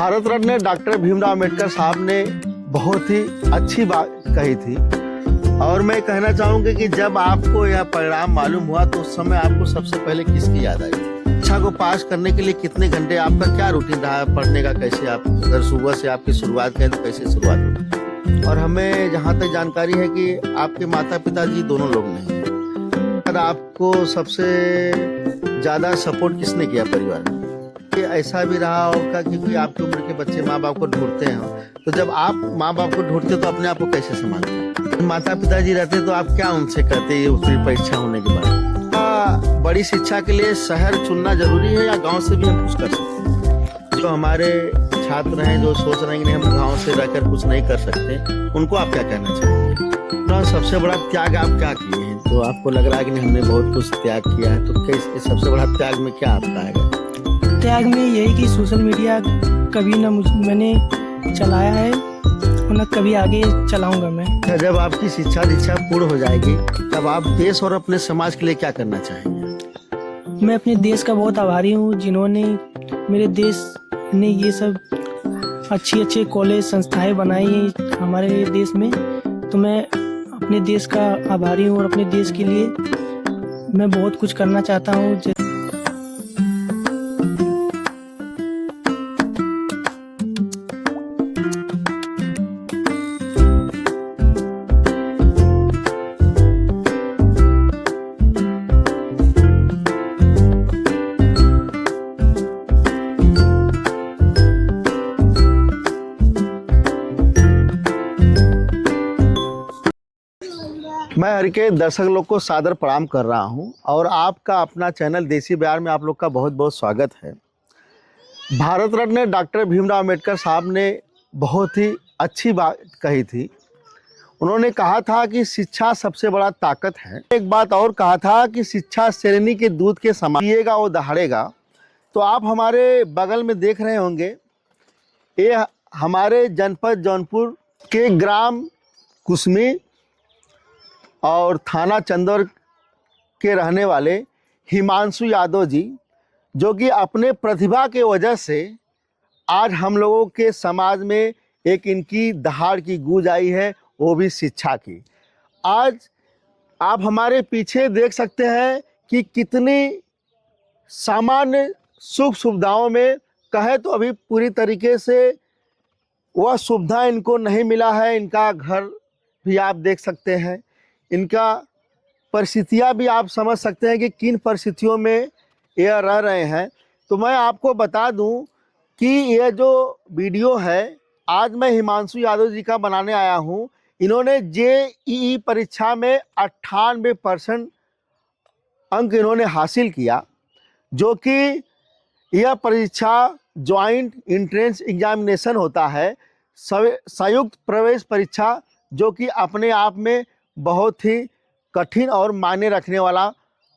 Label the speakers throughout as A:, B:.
A: Bharat Ratna doctor Bhimrao Ambedkar साहब ने बहुत ही अच्छी बात कही थी और मैं कहना चाहूँगी कि जब आपको यह परिणाम मालूम हुआ तो उस समय आपको सबसे पहले किसकी याद आई? शिक्षा को पास करने के लिए कितने घंटे आपका क्या रूटीन रहा पढ़ने का? कैसे आप अगर सुबह से आपकी शुरुआत करें तो कैसे शुरुआत हुई? और हमें जहाँ तक जानकारी है कि आपके माता पिता जी दोनों लोग नहीं, और आपको सबसे ज़्यादा सपोर्ट किसने किया परिवार में? कि ऐसा भी रहा होगा क्योंकि आपकी उम्र के बच्चे माँ बाप को ढूंढते हैं, तो जब आप माँ बाप को ढूंढते तो अपने आप को कैसे संभालते? माता पिताजी रहते तो आप क्या उनसे कहते ये उत्तरी परीक्षा होने के बाद? बड़ी शिक्षा के लिए शहर चुनना जरूरी है या गांव से भी हम कुछ कर सकते हैं? जो हमारे छात्र हैं जो सोच रहे हैं कि हम गांव से रहकर कुछ नहीं कर सकते, उनको आप क्या कहना चाहेंगे? तो सबसे बड़ा त्याग आप क्या किए हैं तो आपको लग रहा है कि हमने बहुत कुछ त्याग किया है, तो कैसे सबसे बड़ा त्याग में क्या आपका है?
B: त्याग में यही कि सोशल मीडिया कभी ना मैंने चलाया है और न कभी आगे चलाऊंगा मैं।
A: जब आपकी शिक्षा दीक्षा पूर्ण हो जाएगी तब आप देश और अपने समाज के लिए क्या करना चाहेंगे?
B: मैं अपने देश का बहुत आभारी हूँ जिन्होंने मेरे देश ने ये सब अच्छे कॉलेज संस्थाएं बनाई हैं हमारे देश में, तो मैं अपने देश का आभारी हूँ और अपने देश के लिए मैं बहुत कुछ करना चाहता हूँ।
A: मैं हर के दर्शक लोग को सादर प्रणाम कर रहा हूं और आपका अपना चैनल देसी बिहार में आप लोग का बहुत बहुत स्वागत है। भारत रत्न डॉक्टर भीमराव अम्बेडकर साहब ने बहुत ही अच्छी बात कही थी। उन्होंने कहा था कि शिक्षा सबसे बड़ा ताकत है। एक बात और कहा था कि शिक्षा शेरनी के दूध के समान, पिएगा वो दहाड़ेगा। तो आप हमारे बगल में देख रहे होंगे, ये हमारे जनपद जौनपुर के ग्राम कुसमी और थाना चंदौर के रहने वाले हिमांशु यादव जी, जो कि अपने प्रतिभा के वजह से आज हम लोगों के समाज में एक इनकी दहाड़ की गूंज आई है, वो भी शिक्षा की। आज आप हमारे पीछे देख सकते हैं कि कितनी सामान्य सुख सुविधाओं में कहे तो अभी पूरी तरीके से वह सुविधा इनको नहीं मिला है। इनका घर भी आप देख सकते हैं, इनका परिस्थितियां भी आप समझ सकते हैं कि किन परिस्थितियों में यह रह रहे हैं। तो मैं आपको बता दूं कि यह जो वीडियो है आज मैं हिमांशु यादव जी का बनाने आया हूं। इन्होंने जेईई परीक्षा में 98% अंक इन्होंने हासिल किया, जो कि यह परीक्षा ज्वाइंट एंट्रेंस एग्जामिनेशन होता है, संयुक्त प्रवेश परीक्षा, जो कि अपने आप में बहुत ही कठिन और मायने रखने वाला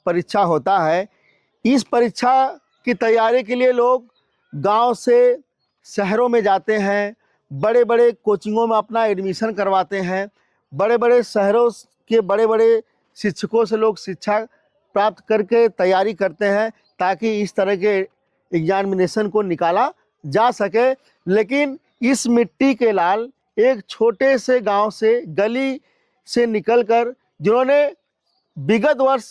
A: परीक्षा होता है। इस परीक्षा की तैयारी के लिए लोग गांव से शहरों में जाते हैं, बड़े बड़े कोचिंगों में अपना एडमिशन करवाते हैं, बड़े बड़े शहरों के बड़े बड़े शिक्षकों से लोग शिक्षा प्राप्त करके तैयारी करते हैं ताकि इस तरह के एग्जामिनेशन को निकाला जा सके। लेकिन इस मिट्टी के लाल एक छोटे से गांव से, गली से निकलकर, जिन्होंने विगत वर्ष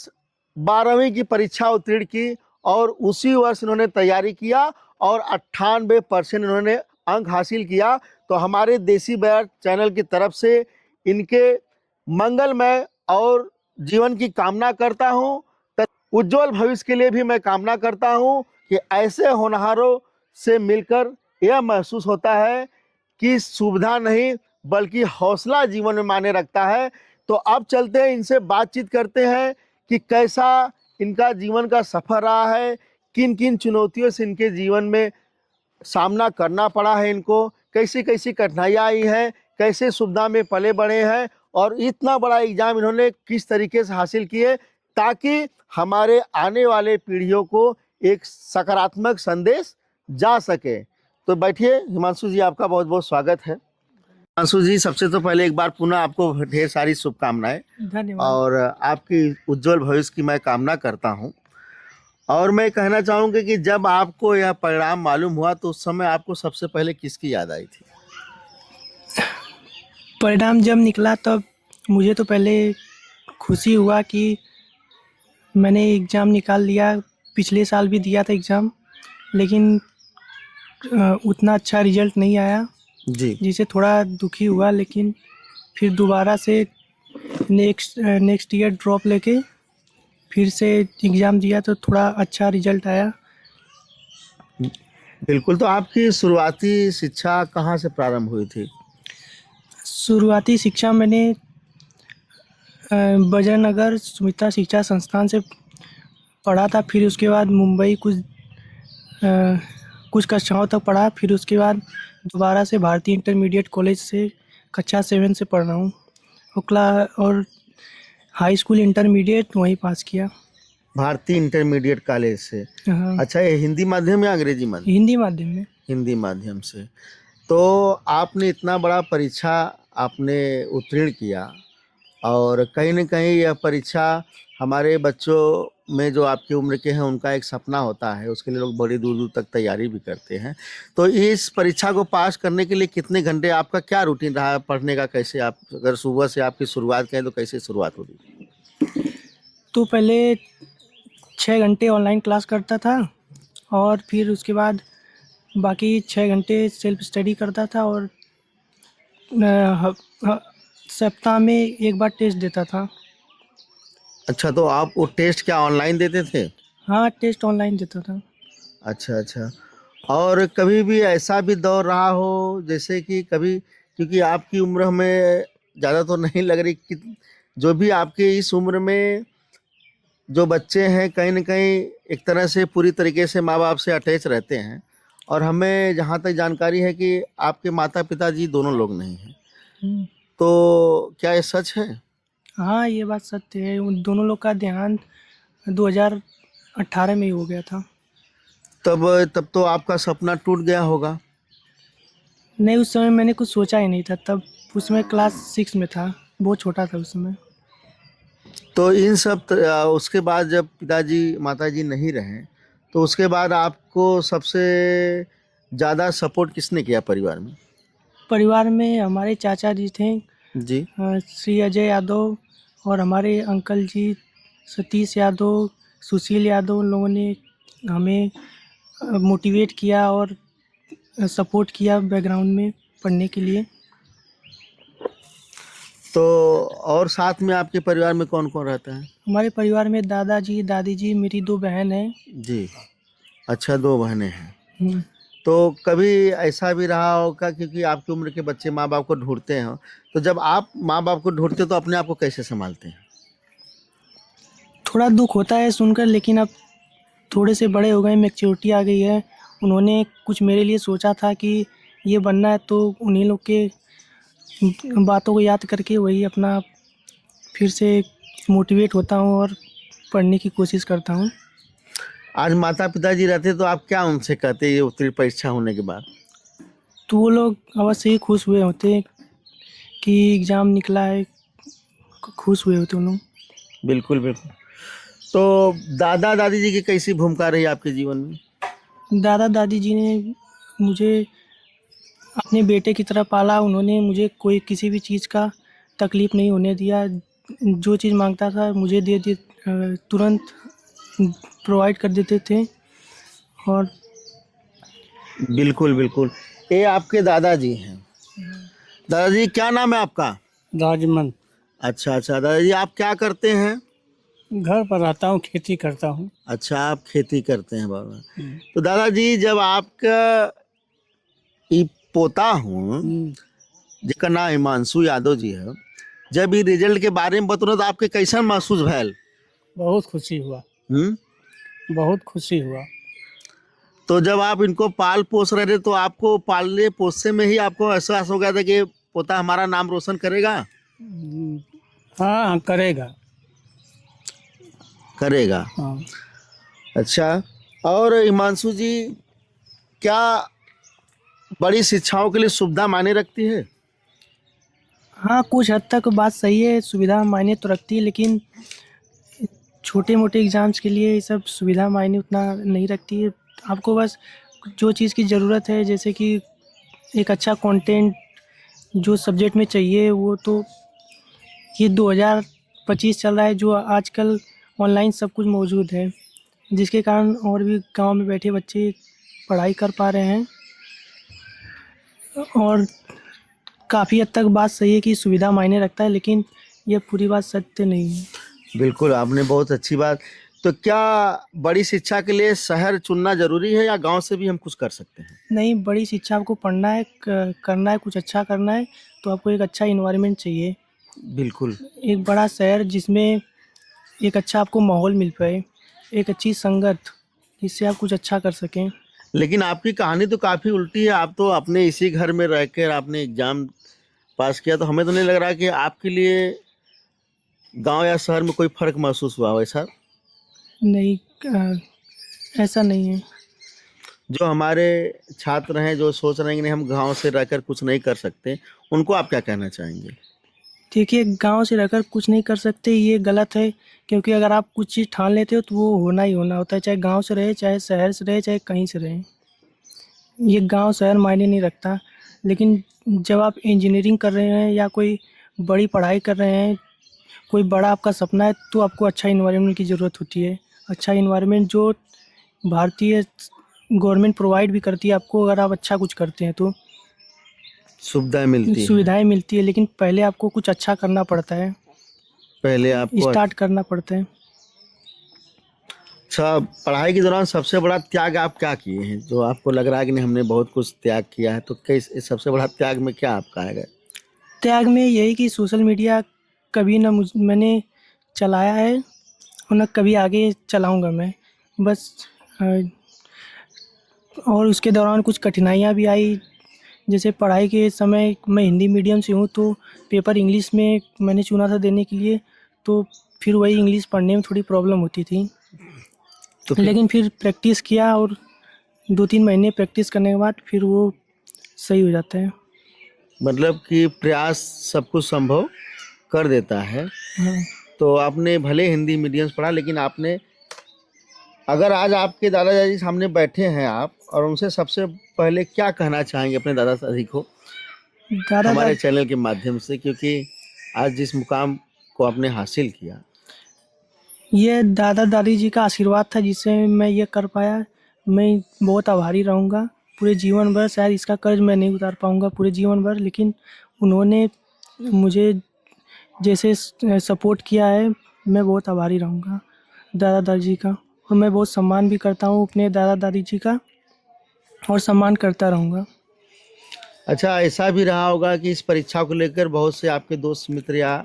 A: 12वीं की परीक्षा उत्तीर्ण की और उसी वर्ष इन्होंने तैयारी किया और 98% इन्होंने अंक हासिल किया, तो हमारे देसी बिहार चैनल की तरफ से इनके मंगलमय और जीवन की कामना करता हूं। उज्जवल भविष्य के लिए भी मैं कामना करता हूं कि ऐसे होनहारों से मिलकर यह महसूस होता है कि सुविधा नहीं बल्कि हौसला जीवन में मायने रखता है। तो अब चलते हैं, इनसे बातचीत करते हैं कि कैसा इनका जीवन का सफर रहा है, किन किन चुनौतियों से इनके जीवन में सामना करना पड़ा है, इनको कैसी कैसी कठिनाइयाँ आई हैं, कैसे सुविधा में पले बढ़े हैं और इतना बड़ा एग्जाम इन्होंने किस तरीके से हासिल किए, ताकि हमारे आने वाले पीढ़ियों को एक सकारात्मक संदेश जा सके। तो बैठिए हिमांशु जी, आपका बहुत बहुत स्वागत है। हिमांशु जी, सबसे तो पहले एक बार पुनः आपको ढेर सारी शुभकामनाएं।
B: धन्यवाद।
A: और आपकी उज्जवल भविष्य की मैं कामना करता हूं। और मैं कहना चाहूँगा कि जब आपको यह परिणाम मालूम हुआ तो उस समय आपको सबसे पहले किसकी याद आई थी?
B: परिणाम जब निकला तब मुझे तो पहले खुशी हुआ कि मैंने एग्ज़ाम निकाल लिया। पिछले साल भी दिया था एग्ज़ाम, लेकिन उतना अच्छा रिज़ल्ट नहीं आया,
A: जी।
B: जिससे थोड़ा दुखी हुआ। लेकिन फिर दोबारा से नेक्स्ट ईयर ड्रॉप लेके फिर से एग्ज़ाम दिया तो थोड़ा अच्छा रिज़ल्ट आया।
A: बिल्कुल, तो आपकी शुरुआती शिक्षा कहाँ से प्रारंभ हुई थी?
B: शुरुआती शिक्षा मैंने बजरंग नगर सुमित्रा शिक्षा संस्थान से पढ़ा था। फिर उसके बाद मुंबई कुछ कक्षाओं तक पढ़ा। फिर उसके बाद दोबारा से भारतीय इंटरमीडिएट कॉलेज से कक्षा 7 से पढ़ रहा हूँ। और हाई स्कूल इंटरमीडिएट वहीं पास किया।
A: भारतीय इंटरमीडिएट कॉलेज से।
B: हाँ,
A: अच्छा, ये हिंदी माध्यम या अंग्रेजी माध्यम?
B: हिंदी माध्यम में।
A: हिंदी माध्यम से। तो आपने इतना बड़ा परीक्षा आपने उत्तीर्ण किया और कहीं न कहीं यह परीक्षा हमारे बच्चों में जो आपकी उम्र के हैं उनका एक सपना होता है, उसके लिए लोग बड़ी दूर-दूर तक तैयारी भी करते हैं। तो इस परीक्षा को पास करने के लिए कितने घंटे आपका क्या रूटीन रहा पढ़ने का? कैसे आप अगर सुबह से आपकी शुरुआत करें तो कैसे शुरुआत होती?
B: तो पहले 6 घंटे ऑनलाइन क्लास करता था और फिर उसके बाद बाकी 6 घंटे सेल्फ स्टडी करता था और सप्ताह में एक बार टेस्ट देता था।
A: अच्छा, तो आप वो टेस्ट क्या ऑनलाइन देते थे?
B: हाँ, टेस्ट ऑनलाइन देता था।
A: अच्छा, अच्छा। और कभी भी ऐसा भी दौर रहा हो जैसे कि कभी, क्योंकि आपकी उम्र हमें ज़्यादा तो नहीं लग रही कि जो भी आपके इस उम्र में जो बच्चे हैं कहीं न कहीं एक तरह से पूरी तरीके से माँ-बाप से अटैच रहते हैं और हमें जहाँ तक जानकारी है कि आपके माता-पिता जी दोनों लोग नहीं हैं।
B: हुँ।
A: तो क्या ये सच है?
B: हाँ, ये बात सत्य है। उन दोनों लोग का देहांत 2018 में ही हो गया था।
A: तब तो आपका सपना टूट गया होगा।
B: नहीं, उस समय मैंने कुछ सोचा ही नहीं था। तब उस समय क्लास 6 में था, बहुत छोटा था उस समय।
A: तो इन सब उसके बाद जब पिताजी, माताजी नहीं रहे, तो उसके बाद आपको सबसे ज़्यादा सपोर्ट किसने किया परिवार में?
B: परिवार में हमारे चाचा जी थे,
A: जी।
B: श्री अजय यादव, और हमारे अंकल जी सतीश यादव, सुशील यादव, उन लोगों ने हमें मोटिवेट किया और सपोर्ट किया बैकग्राउंड में पढ़ने के लिए।
A: तो और साथ में आपके परिवार में कौन-कौन रहता है?
B: हमारे परिवार में दादाजी, दादी जी, मेरी 2 बहन हैं।
A: जी। अच्छा, 2 बहनें हैं।
B: हुँ।
A: तो कभी ऐसा भी रहा होगा क्योंकि आपकी उम्र के बच्चे माँ-बाप को ढूँढते हैं, तो जब आप माँ-बाप को ढूँढते हो तो अपने आप को कैसे सँभालते हैं?
B: थोड़ा दुःख होता है सुनकर, लेकिन अब थोड़े से बड़े हो गए, मैच्योरिटी आ गई है। उन्होंने कुछ मेरे लिए सोचा था कि ये बनना है, तो उन्हीं लोग के बातों को याद करके वही अपना फिर से मोटिवेट होता हूँ और पढ़ने की कोशिश करता हूँ।
A: आज माता-पिता जी रहते तो आप क्या उनसे कहते ये उत्तीर्ण परीक्षा होने के बाद?
B: तो वो लोग अवश्य ही खुश हुए होते कि एग्ज़ाम निकला है, खुश हुए होते उन लोग।
A: बिल्कुल, बिल्कुल। तो दादा-दादी जी की कैसी भूमिका रही आपके जीवन में?
B: दादा-दादी जी ने मुझे अपने बेटे की तरह पाला। उन्होंने मुझे कोई किसी भी चीज़ का तकलीफ़ नहीं होने दिया। जो चीज़ माँगता था मुझे तुरंत प्रोवाइड कर देते थे। और
A: बिल्कुल, बिल्कुल। ये आपके दादाजी हैं। दादाजी क्या नाम है आपका?
C: राजमन।
A: अच्छा, अच्छा। दादाजी आप क्या करते हैं?
C: घर पर रहता हूँ, खेती करता हूँ।
A: अच्छा, आप खेती करते हैं बाबा। तो दादाजी जब आपका ई पोता हूँ, जिसका नाम हिमांशु यादव जी है, जब ई रिजल्ट के बारे में बतौना तो आपके कैसन महसूस भैल?
C: बहुत खुशी हुआ,
A: हुँ?
C: बहुत खुशी हुआ।
A: तो जब आप इनको पाल-पोस रहे थे तो आपको पालने-पोसने में ही आपको एहसास हो गया था कि पोता हमारा नाम रोशन करेगा?
C: हाँ, हाँ, करेगा।
A: करेगा।
C: हाँ।
A: अच्छा, और हिमांशु जी क्या बड़ी शिक्षाओं के लिए सुविधा मायने रखती है?
B: हाँ, कुछ हद तक बात सही है, सुविधा मायने तो रखती है, लेकिन छोटे मोटे एग्ज़ाम्स के लिए ये सब सुविधा मायने उतना नहीं रखती है। आपको बस जो चीज़ की ज़रूरत है, जैसे कि एक अच्छा कंटेंट जो सब्जेक्ट में चाहिए, वो तो ये 2025 चल रहा है, जो आजकल ऑनलाइन सब कुछ मौजूद है, जिसके कारण और भी गांव में बैठे बच्चे पढ़ाई कर पा रहे हैं। और काफ़ी हद तक बात सही है कि सुविधा मायने रखता है, लेकिन ये पूरी बात सत्य नहीं है।
A: बिल्कुल, आपने बहुत अच्छी बात। तो क्या बड़ी शिक्षा के लिए शहर चुनना ज़रूरी है या गाँव से भी हम कुछ कर सकते हैं?
B: नहीं, बड़ी शिक्षा आपको पढ़ना है, करना है, कुछ अच्छा करना है, तो आपको एक अच्छा इन्वायरमेंट चाहिए,
A: बिल्कुल।
B: एक बड़ा शहर जिसमें एक अच्छा आपको माहौल मिल पाए, एक अच्छी संगत, जिससे आप कुछ अच्छा कर सकें।
A: लेकिन आपकी कहानी तो काफ़ी उल्टी है। आप तो अपने इसी घर में रहकर आपने एग्ज़ाम पास किया, तो हमें तो नहीं लग रहा कि आपके लिए गाँव या शहर में कोई फ़र्क महसूस हुआ हो ऐसा?
B: नहीं, ऐसा नहीं है।
A: जो हमारे छात्र हैं, जो सोच रहे हैं कि नहीं हम गाँव से रहकर कुछ नहीं कर सकते, उनको आप क्या कहना चाहेंगे?
B: देखिए, गांव से रहकर कुछ नहीं कर सकते, ये गलत है, क्योंकि अगर आप कुछ चीज़ ठान लेते हो तो वो होना ही होना होता है, चाहे गांव से रहे, चाहे शहर से रहे, चाहे कहीं से रहे। ये गांव शहर मायने नहीं रखता। लेकिन जब आप इंजीनियरिंग कर रहे हैं या कोई बड़ी पढ़ाई कर रहे हैं, कोई बड़ा आपका सपना है, तो आपको अच्छा इन्वायरमेंट की ज़रूरत होती है। अच्छा इन्वायरमेंट जो भारतीय गवर्नमेंट प्रोवाइड भी करती है आपको, अगर आप अच्छा कुछ करते हैं तो
A: सुविधाएँ मिलती हैं,
B: सुविधाएं मिलती है, लेकिन पहले आपको कुछ अच्छा करना पड़ता है,
A: पहले आपको।
B: स्टार्ट करना पड़ता है।
A: अच्छा, पढ़ाई के दौरान सबसे बड़ा त्याग आप क्या किए हैं? जो आपको लग रहा है कि नहीं हमने बहुत कुछ त्याग किया है, तो किस सबसे बड़ा त्याग में क्या आपका आएगा?
B: त्याग में यही कि सोशल मीडिया कभी ना मैंने चलाया है और ना कभी आगे चलाऊंगा मैं, बस। अ, और उसके दौरान कुछ कठिनाइयाँ भी आई, जैसे पढ़ाई के समय मैं हिंदी मीडियम से हूँ, तो पेपर इंग्लिश में मैंने चुना था देने के लिए, तो फिर वही इंग्लिश पढ़ने में थोड़ी प्रॉब्लम होती थी।
A: तो फिर
B: लेकिन फिर प्रैक्टिस किया, और 2-3 महीने प्रैक्टिस करने के बाद फिर वो सही हो जाता है।
A: मतलब कि प्रयास सब कुछ संभव कर देता है।
B: हाँ।
A: तो आपने भले हिंदी मीडियम से पढ़ा, लेकिन आपने, अगर आज आपके दादा-दादी सामने बैठे हैं आप और उनसे सबसे पहले क्या कहना चाहेंगे अपने दादा-दादी को
B: दादा
A: हमारे
B: दादी
A: चैनल के माध्यम से? क्योंकि आज जिस मुकाम को आपने हासिल किया।
B: ये दादा दादी जी का आशीर्वाद था जिससे मैं ये कर पाया। मैं बहुत आभारी रहूँगा पूरे जीवन भर। शायद इसका कर्ज मैं नहीं उतार पाऊँगा पूरे जीवन भर, लेकिन उन्होंने मुझे जैसे सपोर्ट किया है, मैं बहुत आभारी रहूँगा दादा दादी जी का। और मैं बहुत सम्मान भी करता हूँ अपने दादा दादी जी का, और सम्मान करता रहूँगा।
A: अच्छा, ऐसा भी रहा होगा कि इस परीक्षा को लेकर बहुत से आपके दोस्त मित्र या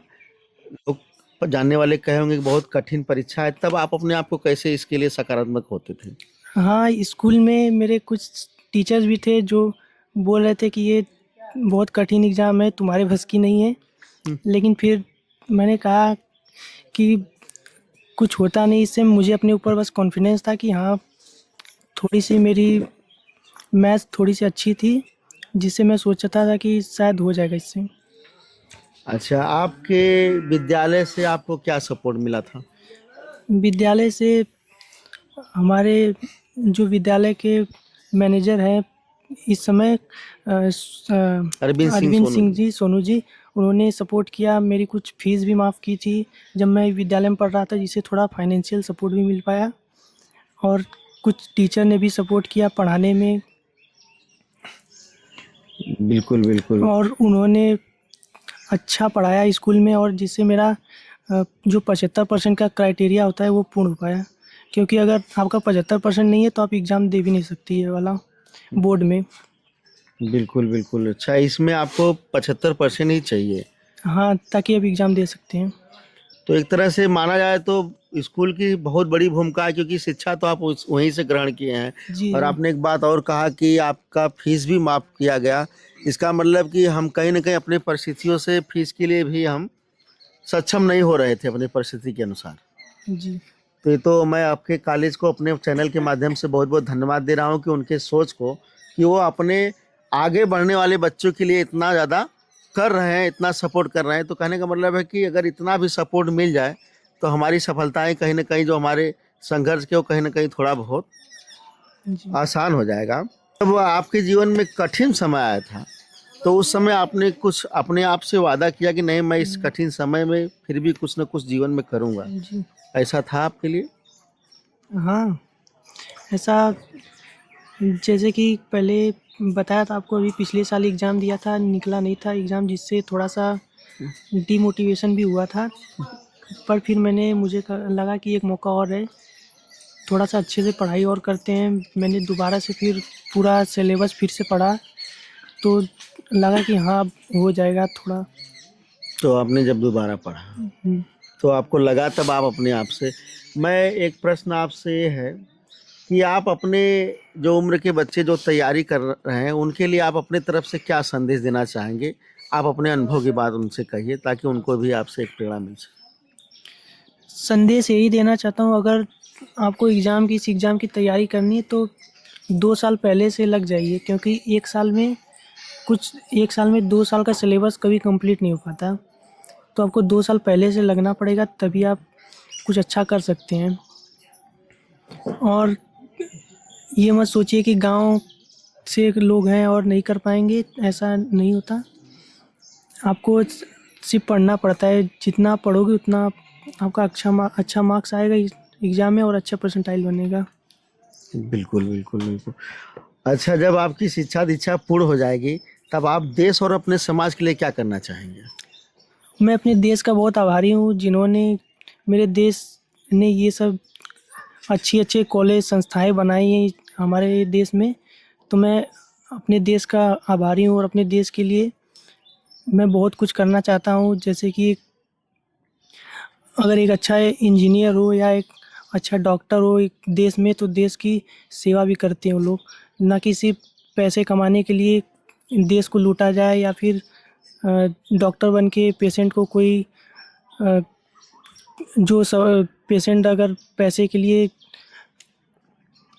A: लोग जानने वाले कहे होंगे कि बहुत कठिन परीक्षा है, तब आप अपने आप को कैसे इसके लिए सकारात्मक होते थे?
B: हाँ, स्कूल में मेरे कुछ टीचर्स भी थे जो बोल रहे थे कि ये बहुत कठिन एग्ज़ाम है, तुम्हारे बस की नहीं है।
A: हुँ।
B: लेकिन फिर मैंने कहा कि कुछ होता नहीं इससे, मुझे अपने ऊपर बस कॉन्फिडेंस था कि हाँ, थोड़ी सी मेरी मैथ्स थोड़ी सी अच्छी थी, जिससे मैं सोचता था कि शायद हो जाएगा इससे।
A: अच्छा, आपके विद्यालय से आपको क्या सपोर्ट मिला था?
B: विद्यालय से हमारे जो विद्यालय के मैनेजर हैं इस समय,
A: अरविंद सिंह
B: अरविंद
A: सोनू
B: सिंह
A: जी।
B: जी, सोनू जी, उन्होंने सपोर्ट किया। मेरी कुछ फ़ीस भी माफ़ की थी जब मैं विद्यालय में पढ़ रहा था, जिससे थोड़ा फाइनेंशियल सपोर्ट भी मिल पाया। और कुछ टीचर ने भी सपोर्ट किया पढ़ाने में,
A: बिल्कुल, बिल्कुल।
B: और उन्होंने अच्छा पढ़ाया स्कूल में, और जिससे मेरा जो 75% का क्राइटेरिया होता है वो पूर्ण हो पाया। क्योंकि अगर आपका 75% नहीं है तो आप एग्ज़ाम दे भी नहीं सकती ये वाला बोर्ड में।
A: बिल्कुल, बिल्कुल। अच्छा, इसमें आपको 75% ही चाहिए।
B: हाँ, ताकि आप एग्ज़ाम दे सकते हैं।
A: तो एक तरह से माना जाए तो स्कूल की बहुत बड़ी भूमिका है, क्योंकि शिक्षा तो आप उस वहीं से ग्रहण किए हैं।
B: जी,
A: और
B: जी।
A: आपने एक बात और कहा कि आपका फ़ीस भी माफ़ किया गया। इसका मतलब कि हम कहीं न कहीं अपनी परिस्थितियों से फ़ीस के लिए भी हम सक्षम नहीं हो रहे थे अपनी परिस्थिति के अनुसार।
B: जी,
A: तो ये तो मैं आपके कॉलेज को अपने चैनल के माध्यम से बहुत-बहुत धन्यवाद दे रहा हूँ कि उनके सोच को, कि वो अपने आगे बढ़ने वाले बच्चों के लिए इतना ज़्यादा कर रहे हैं, इतना सपोर्ट कर रहे हैं। तो कहने का मतलब है कि अगर इतना भी सपोर्ट मिल जाए, तो हमारी सफलताएं कहीं ना कहीं जो हमारे संघर्ष के वो कहीं ना कहीं थोड़ा बहुत
B: जी।
A: आसान हो जाएगा। जब आपके जीवन में कठिन समय आया था तो उस समय आपने कुछ अपने आप से वादा किया कि नहीं, मैं इस कठिन समय में फिर भी कुछ ना कुछ जीवन में करूंगा,
B: जी।
A: ऐसा था आपके लिए?
B: हाँ, ऐसा जैसे कि पहले बताया था आपको, अभी पिछले साल एग्ज़ाम दिया था, निकला नहीं था एग्ज़ाम, जिससे थोड़ा-सा डिमोटिवेशन भी हुआ था। पर फिर मुझे लगा कि एक मौका और है, थोड़ा-सा अच्छे से पढ़ाई और करते हैं। मैंने दोबारा से फिर पूरा सिलेबस फिर से पढ़ा, तो लगा कि हाँ, अब हो जाएगा थोड़ा।
A: तो आपने जब दोबारा पढ़ा
B: हुँ।
A: तो आपको लगा, तब आप अपने आप से, मैं एक प्रश्न आपसे ये है कि आप अपने जो उम्र के बच्चे जो तैयारी कर रहे हैं उनके लिए आप अपने तरफ से क्या संदेश देना चाहेंगे? आप अपने अनुभव की बात उनसे कहिए ताकि उनको भी आपसे एक प्रेरणा मिल सके।
B: संदेश यही देना चाहता हूँ, अगर आपको इस एग्ज़ाम की तैयारी करनी है तो 2 साल पहले से लग जाइए, क्योंकि 1 साल में 2 साल का सिलेबस कभी कंप्लीट नहीं हो पाता। तो आपको 2 साल पहले से लगना पड़ेगा, तभी आप कुछ अच्छा कर सकते हैं। और ये मत सोचिए कि गाँव से लोग हैं और नहीं कर पाएँगे, ऐसा नहीं होता। आपको सिर्फ़ पढ़ना पड़ता है, जितना पढ़ोगे उतना आपका अच्छा मार्क्स आएगा इस एग्ज़ाम में और अच्छा परसेंटाइल बनेगा।
A: बिल्कुल, बिल्कुल, बिल्कुल। अच्छा, जब आपकी शिक्षा दीक्षा पूर्ण हो जाएगी तब आप देश और अपने समाज के लिए क्या करना चाहेंगे?
B: मैं अपने देश का बहुत आभारी हूँ, जिन्होंने मेरे देश ने ये सब अच्छे कॉलेज संस्थाएँ बनाई हैं हमारे देश में। तो मैं अपने देश का आभारी हूँ और अपने देश के लिए मैं बहुत कुछ करना चाहता हूँ, जैसे कि अगर एक अच्छा इंजीनियर हो या एक अच्छा डॉक्टर हो एक देश में, तो देश की सेवा भी करते हैं वो लोग। ना कि सिर्फ़ पैसे कमाने के लिए देश को लूटा जाए, या फिर डॉक्टर बन के पेशेंट को कोई अ, पेशेंट अगर पैसे के लिए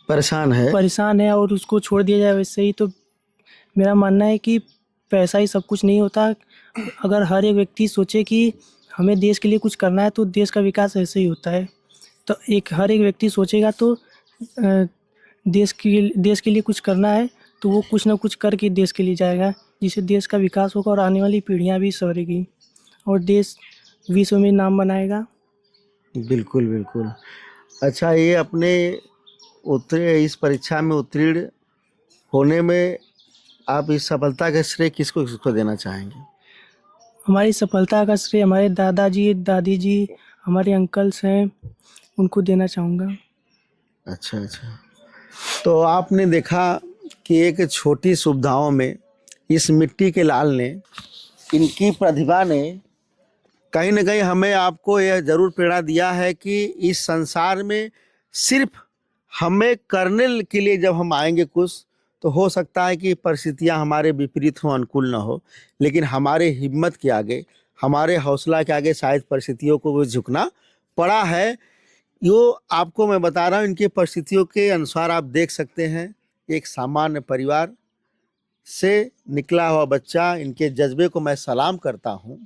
B: परेशान है और उसको छोड़ दिया जाए, वैसे ही तो मेरा मानना है कि पैसा ही सब कुछ नहीं होता। अगर हर एक व्यक्ति सोचे कि हमें देश के लिए कुछ करना है, तो देश का विकास ऐसे ही होता है। तो हर एक व्यक्ति सोचेगा तो देश के लिए कुछ करना है, तो वो कुछ ना कुछ करके देश के लिए जाएगा, जिससे देश का विकास होगा और आने वाली पीढ़ियाँ भी संवरेगी और देश विश्व में नाम बनाएगा।
A: बिल्कुल, बिल्कुल। अच्छा, ये अपने इस परीक्षा में उत्तीर्ण होने में आप इस सफलता का श्रेय किसको देना चाहेंगे?
B: हमारी सफलता का श्रेय हमारे दादाजी, दादी जी, हमारे अंकल्स हैं, उनको देना चाहूँगा।
A: अच्छा, अच्छा। तो आपने देखा कि एक छोटी सुविधाओं में इस मिट्टी के लाल ने, इनकी प्रतिभा ने कहीं न कहीं हमें आपको यह ज़रूर प्रेरणा दिया है कि इस संसार में सिर्फ़ हमें करने के लिए जब हम आएँगे कुछ, तो हो सकता है कि परिस्थितियाँ हमारे विपरीत हों, अनुकूल ना हो, लेकिन हमारे हिम्मत के आगे, हमारे हौसला के आगे शायद परिस्थितियों को भी झुकना पड़ा है। यो आपको मैं बता रहा हूँ, इनकी परिस्थितियों के अनुसार आप देख सकते हैं, एक सामान्य परिवार से निकला हुआ बच्चा, इनके जज़्बे को मैं सलाम करता हूँ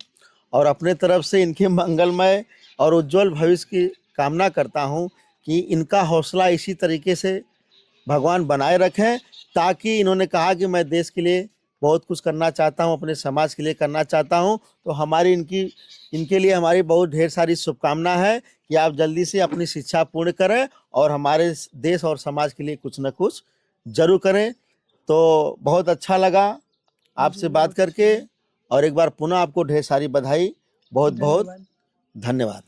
A: और अपने तरफ से इनके मंगलमय और उज्जवल भविष्य की कामना करता हूँ कि इनका हौसला इसी तरीके से भगवान बनाए रखें, ताकि इन्होंने कहा कि मैं देश के लिए बहुत कुछ करना चाहता हूँ, अपने समाज के लिए करना चाहता हूँ, तो हमारी इनके लिए हमारी बहुत ढेर सारी शुभकामना है कि आप जल्दी से अपनी शिक्षा पूर्ण करें और हमारे देश और समाज के लिए कुछ न कुछ ज़रूर करें। तो बहुत अच्छा लगा आपसे बात करके और एक बार पुनः आपको ढेर सारी बधाई, बहुत-बहुत धन्यवाद।